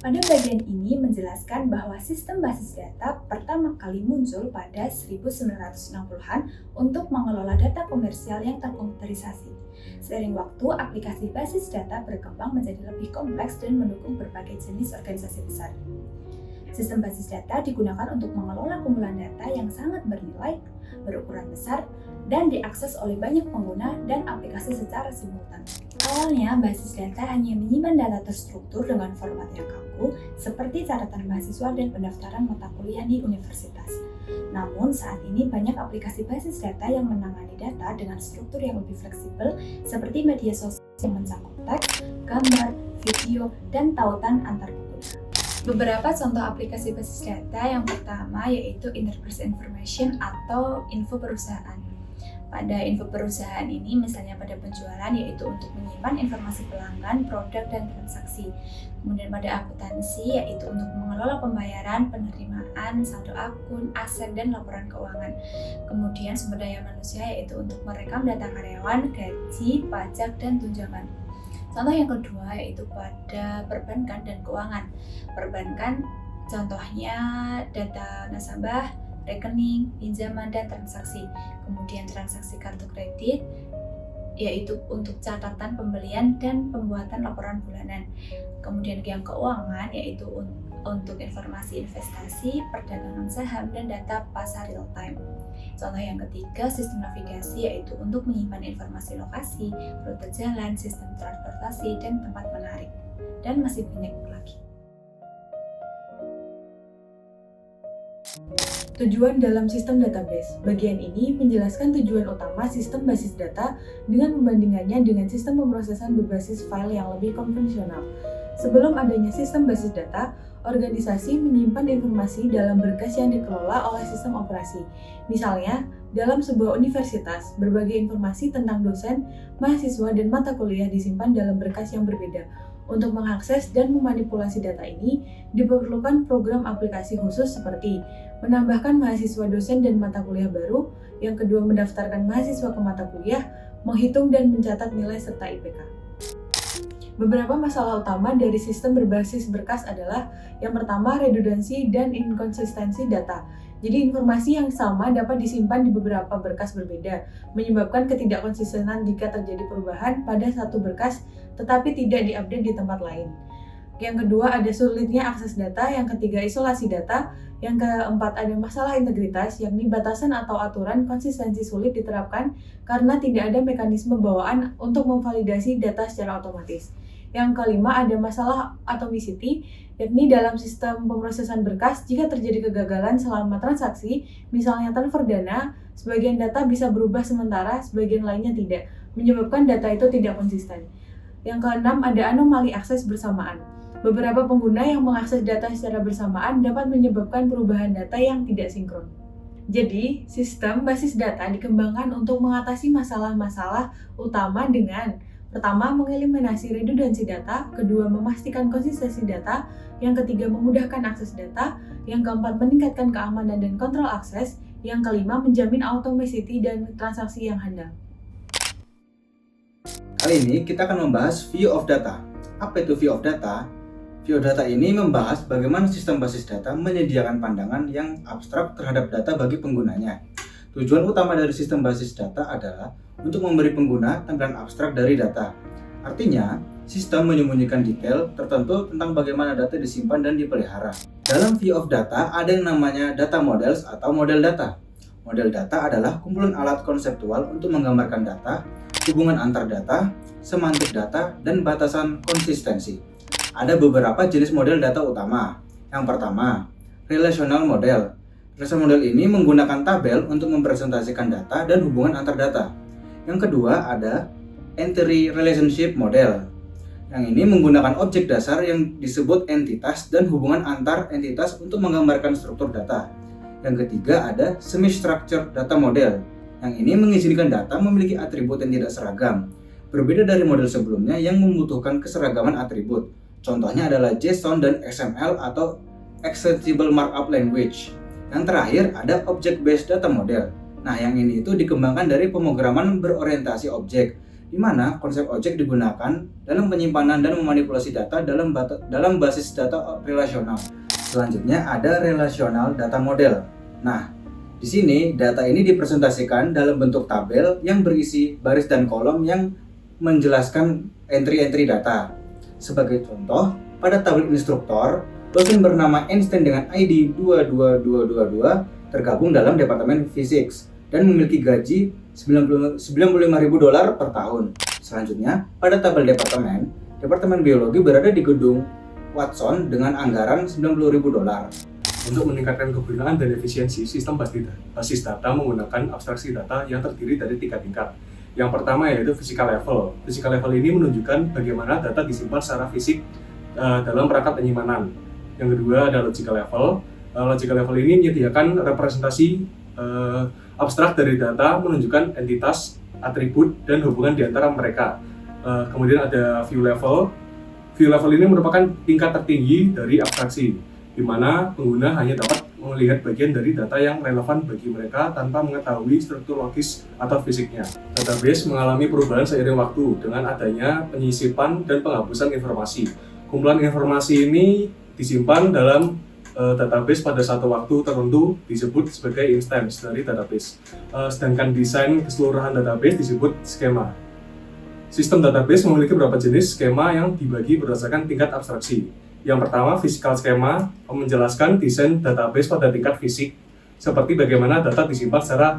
Pada bagian ini menjelaskan bahwa sistem basis data pertama kali muncul pada 1960-an untuk mengelola data komersial yang terkomputerisasi. Seiring waktu, aplikasi basis data berkembang menjadi lebih kompleks dan mendukung berbagai jenis organisasi besar. Sistem basis data digunakan untuk mengelola kumpulan data yang sangat bernilai, berukuran besar, dan diakses oleh banyak pengguna dan aplikasi secara simultan. Awalnya, basis data hanya menyimpan data terstruktur dengan format yang kaku, seperti catatan mahasiswa dan pendaftaran mata kuliah di universitas. Namun, saat ini banyak aplikasi basis data yang menangani data dengan struktur yang lebih fleksibel, seperti media sosial yang mencakup teks, gambar, video, dan tautan antar pengguna. Beberapa contoh aplikasi basis data yang pertama yaitu Enterprise Information atau info perusahaan. Pada info perusahaan ini misalnya pada penjualan yaitu untuk menyimpan informasi pelanggan, produk, dan transaksi. Kemudian pada akuntansi yaitu untuk mengelola pembayaran, penerimaan, saldo akun, aset, dan laporan keuangan. Kemudian sumber daya manusia yaitu untuk merekam data karyawan, gaji, pajak, dan tunjangan. Contoh yang kedua yaitu pada perbankan dan keuangan. Perbankan contohnya data nasabah, rekening, pinjaman, dan transaksi. Kemudian transaksi kartu kredit yaitu untuk catatan pembelian dan pembuatan laporan bulanan. Kemudian yang keuangan yaitu untuk informasi investasi, perdagangan saham, dan data pasar real time. Contoh yang ketiga, sistem navigasi yaitu untuk menyimpan informasi lokasi, rute jalan, sistem transportasi, dan tempat menarik. Dan masih banyak lagi. Tujuan dalam sistem database. Bagian ini menjelaskan tujuan utama sistem basis data dengan membandingkannya dengan sistem pemrosesan berbasis file yang lebih konvensional. Sebelum adanya sistem basis data, organisasi menyimpan informasi dalam berkas yang dikelola oleh sistem operasi. Misalnya, dalam sebuah universitas, berbagai informasi tentang dosen, mahasiswa, dan mata kuliah disimpan dalam berkas yang berbeda. Untuk mengakses dan memanipulasi data ini, diperlukan program aplikasi khusus seperti menambahkan mahasiswa dosen dan mata kuliah baru, yang kedua mendaftarkan mahasiswa ke mata kuliah, menghitung dan mencatat nilai serta IPK. Beberapa masalah utama dari sistem berbasis berkas adalah yang pertama, redundansi dan inkonsistensi data. Jadi informasi yang sama dapat disimpan di beberapa berkas berbeda, menyebabkan ketidakkonsistenan jika terjadi perubahan pada satu berkas tetapi tidak diupdate di tempat lain. Yang kedua, ada sulitnya akses data. Yang ketiga, isolasi data. Yang keempat, ada masalah integritas, yakni batasan atau aturan konsistensi sulit diterapkan karena tidak ada mekanisme bawaan untuk memvalidasi data secara otomatis. Yang kelima, ada masalah atomicity, yakni dalam sistem pemrosesan berkas, jika terjadi kegagalan selama transaksi, misalnya transfer dana, sebagian data bisa berubah sementara, sebagian lainnya tidak, menyebabkan data itu tidak konsisten. Yang keenam, ada anomali akses bersamaan. Beberapa pengguna yang mengakses data secara bersamaan dapat menyebabkan perubahan data yang tidak sinkron. Jadi, sistem basis data dikembangkan untuk mengatasi masalah-masalah utama dengan pertama, mengeliminasi redundansi data, kedua, memastikan konsistensi data, yang ketiga, memudahkan akses data, yang keempat, meningkatkan keamanan dan kontrol akses, yang kelima, menjamin automaticity dan transaksi yang handal. Kali ini kita akan membahas view of data. Apa itu view of data? View of data ini membahas bagaimana sistem basis data menyediakan pandangan yang abstrak terhadap data bagi penggunanya. Tujuan utama dari sistem basis data adalah untuk memberi pengguna tampilan abstrak dari data. Artinya, sistem menyembunyikan detail tertentu tentang bagaimana data disimpan dan dipelihara. Dalam view of data ada yang namanya data models atau model data. Model data adalah kumpulan alat konseptual untuk menggambarkan data, hubungan antar data, semantik data, dan batasan konsistensi. Ada beberapa jenis model data utama. Yang pertama, relational model. Relational model ini menggunakan tabel untuk mempresentasikan data dan hubungan antar data. Yang kedua ada entity relationship model. Yang ini menggunakan objek dasar yang disebut entitas dan hubungan antar entitas untuk menggambarkan struktur data. Yang ketiga ada semi-structured data model. Yang ini mengizinkan data memiliki atribut yang tidak seragam, berbeda dari model sebelumnya yang membutuhkan keseragaman atribut. Contohnya adalah JSON dan XML atau Extensible Markup Language. Yang terakhir ada Object Based Data Model. Nah, yang ini itu dikembangkan dari pemrograman berorientasi objek, di mana konsep objek digunakan dalam penyimpanan dan memanipulasi data dalam basis data relasional. Selanjutnya ada relational data model. Nah, di sini data ini dipresentasikan dalam bentuk tabel yang berisi baris dan kolom yang menjelaskan entry-entry data. Sebagai contoh, pada tabel instruktor, dosen bernama Einstein dengan ID 22222 tergabung dalam Departemen Fisik dan memiliki gaji $95.000 per tahun. Selanjutnya, pada tabel Departemen Biologi berada di gedung Watson dengan anggaran $90.000. Untuk meningkatkan kegunaan dan efisiensi sistem basis data menggunakan abstraksi data yang terdiri dari 3 tingkat. Yang pertama yaitu physical level. Physical level ini menunjukkan bagaimana data disimpan secara fisik dalam perangkat penyimpanan. Yang kedua ada logical level. Logical level ini menyediakan representasi abstrak dari data menunjukkan entitas, atribut, dan hubungan di antara mereka. Kemudian ada view level. View level ini merupakan tingkat tertinggi dari abstraksi, di mana pengguna hanya dapat melihat bagian dari data yang relevan bagi mereka tanpa mengetahui struktur logis atau fisiknya. Database mengalami perubahan seiring waktu dengan adanya penyisipan dan penghapusan informasi. Kumpulan informasi ini disimpan dalam database pada satu waktu tertentu disebut sebagai instance dari database. Sedangkan desain keseluruhan database disebut skema. Sistem database memiliki beberapa jenis skema yang dibagi berdasarkan tingkat abstraksi. Yang pertama, physical schema menjelaskan desain database pada tingkat fisik, seperti bagaimana data disimpan secara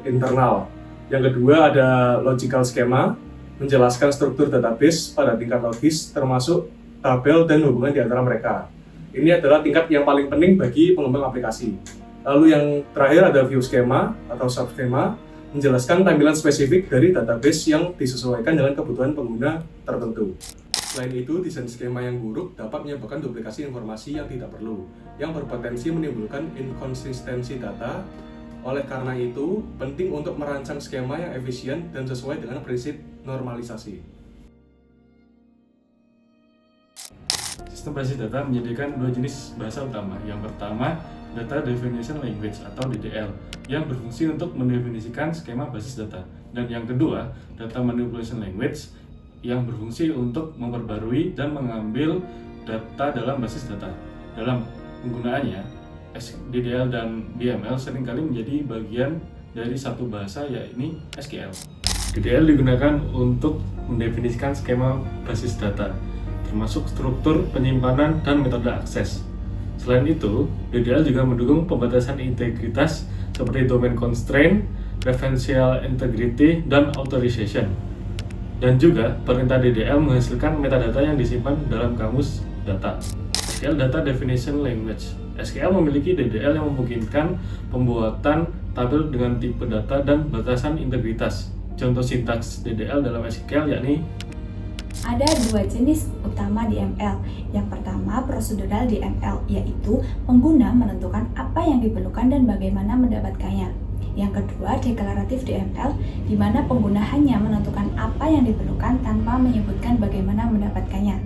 internal. Yang kedua ada logical schema, menjelaskan struktur database pada tingkat logis, termasuk tabel dan hubungan di antara mereka. Ini adalah tingkat yang paling penting bagi pengembang aplikasi. Lalu yang terakhir ada view schema atau subschema, menjelaskan tampilan spesifik dari database yang disesuaikan dengan kebutuhan pengguna tertentu. Selain itu, desain skema yang buruk dapat menyebabkan duplikasi informasi yang tidak perlu, yang berpotensi menimbulkan inkonsistensi data. Oleh karena itu, penting untuk merancang skema yang efisien dan sesuai dengan prinsip normalisasi. Sistem basis data menyediakan 2 jenis bahasa utama. Yang pertama, Data Definition Language atau DDL, yang berfungsi untuk mendefinisikan skema basis data. Dan yang kedua, Data Manipulation Language, yang berfungsi untuk memperbarui dan mengambil data dalam basis data. Dalam penggunaannya, DDL dan DML seringkali menjadi bagian dari satu bahasa, yaitu SQL. DDL digunakan untuk mendefinisikan skema basis data, termasuk struktur, penyimpanan, dan metode akses. Selain itu, DDL juga mendukung pembatasan integritas seperti domain constraint, referential integrity, dan authorization. Dan juga, perintah DDL menghasilkan metadata yang disimpan dalam kamus data. SQL Data Definition Language. SQL memiliki DDL yang memungkinkan pembuatan tabel dengan tipe data dan batasan integritas. Contoh sintaks DDL dalam SQL yakni Ada 2 jenis utama DML. Yang pertama, prosedural DML, yaitu pengguna menentukan apa yang diperlukan dan bagaimana mendapatkannya. Yang kedua, deklaratif DML, di mana pengguna hanya menentukan apa yang diperlukan tanpa menyebutkan bagaimana mendapatkannya.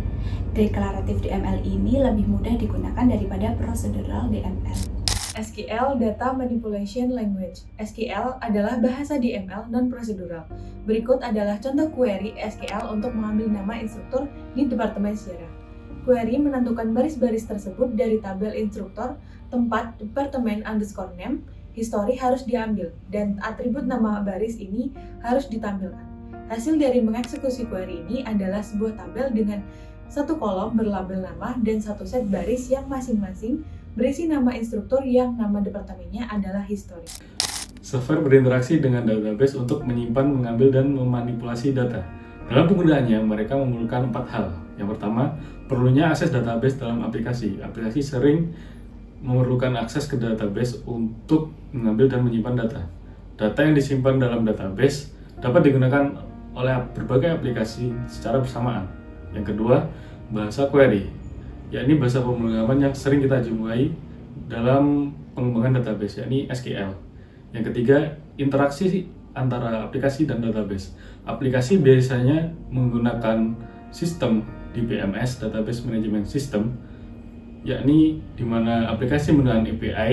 Deklaratif DML ini lebih mudah digunakan daripada prosedural DML. SQL Data Manipulation Language. SQL adalah bahasa DML non-prosedural. Berikut adalah contoh query SQL untuk mengambil nama instruktur di Departemen Sejarah. Query menentukan baris-baris tersebut dari tabel instruktur, tempat, departemen _name, history harus diambil, dan atribut nama baris ini harus ditampilkan. Hasil dari mengeksekusi query ini adalah sebuah tabel dengan satu kolom berlabel nama dan satu set baris yang masing-masing berisi nama instruktur yang nama departemennya adalah history. software berinteraksi dengan database untuk menyimpan, mengambil, dan memanipulasi data. Dalam penggunaannya, mereka memerlukan 4 hal. Yang pertama, perlunya akses database dalam aplikasi. Aplikasi sering memerlukan akses ke database untuk mengambil dan menyimpan data. Data yang disimpan dalam database dapat digunakan oleh berbagai aplikasi secara bersamaan. Yang kedua, bahasa query, yakni bahasa pemrograman yang sering kita jumpai dalam pengembangan database, yakni SQL. Yang ketiga, interaksi antara aplikasi dan database. Aplikasi biasanya menggunakan sistem DBMS, Database Management System, yakni di mana aplikasi menggunakan API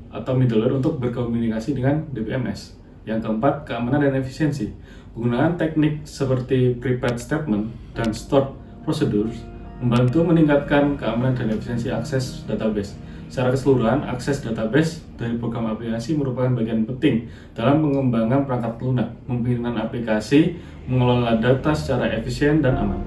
atau middleware untuk berkomunikasi dengan DBMS. Yang keempat, keamanan dan efisiensi. Penggunaan teknik seperti prepared statement dan stored procedures membantu meningkatkan keamanan dan efisiensi akses database. Secara keseluruhan, akses database dari program aplikasi merupakan bagian penting dalam pengembangan perangkat lunak, memimpinan aplikasi, mengelola data secara efisien dan aman.